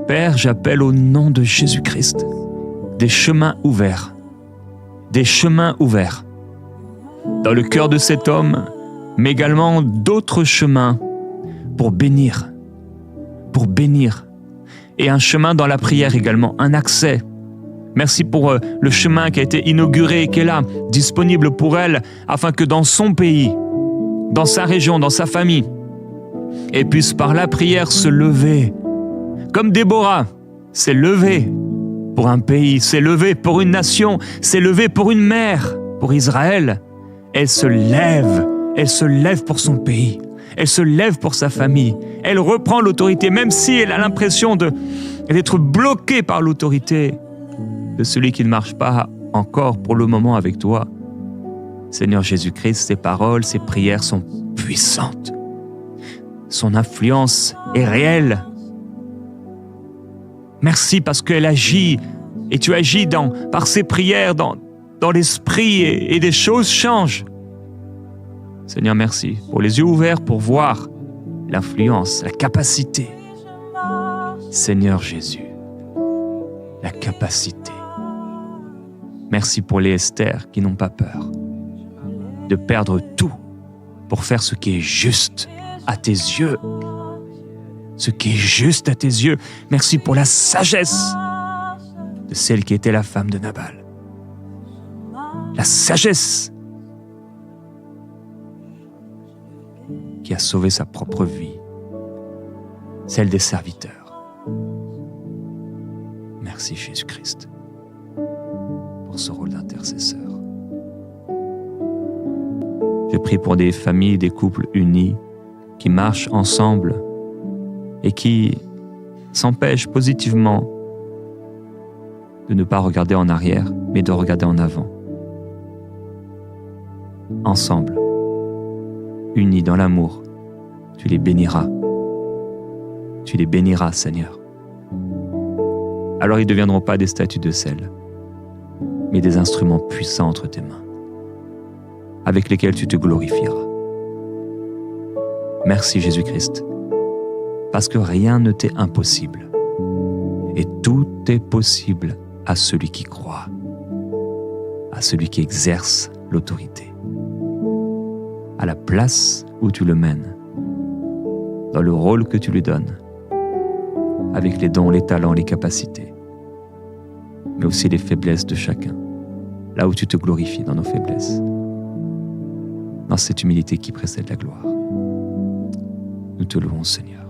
Père, j'appelle au nom de Jésus-Christ des chemins ouverts. Des chemins ouverts. Dans le cœur de cet homme, mais également d'autres chemins pour bénir. Pour bénir. Et un chemin dans la prière également, un accès. Merci pour le chemin qui a été inauguré et qui est là, disponible pour elle, afin que dans son pays, dans sa région, dans sa famille, elle puisse par la prière se lever. Comme Déborah s'est levée pour un pays, s'est levée pour une nation, s'est levée pour une mère, pour Israël. Elle se lève pour son pays. Elle se lève pour sa famille. Elle reprend l'autorité, même si elle a l'impression d'être bloquée par l'autorité de celui qui ne marche pas encore pour le moment avec toi. Seigneur Jésus-Christ, ses paroles, ses prières sont puissantes. Son influence est réelle. Merci parce qu'elle agit, et tu agis par ses prières dans l'esprit, et des choses changent. Seigneur, merci pour les yeux ouverts pour voir l'influence, la capacité. Seigneur Jésus, la capacité. Merci pour les Esther qui n'ont pas peur de perdre tout pour faire ce qui est juste à tes yeux. Ce qui est juste à tes yeux. Merci pour la sagesse de celle qui était la femme de Nabal. La sagesse qui a sauvé sa propre vie, celle des serviteurs. Merci Jésus-Christ pour ce rôle d'intercesseur. Je prie pour des familles, des couples unis qui marchent ensemble et qui s'empêchent positivement de ne pas regarder en arrière, mais de regarder en avant. Ensemble, unis dans l'amour, tu les béniras. Tu les béniras, Seigneur. Alors ils ne deviendront pas des statues de sel, mais des instruments puissants entre tes mains, avec lesquels tu te glorifieras. Merci Jésus-Christ, parce que rien ne t'est impossible, et tout est possible à celui qui croit, à celui qui exerce l'autorité, à la place où tu le mènes, dans le rôle que tu lui donnes, avec les dons, les talents, les capacités, mais aussi les faiblesses de chacun, là où tu te glorifies dans nos faiblesses, dans cette humilité qui précède la gloire. Nous te louons, Seigneur.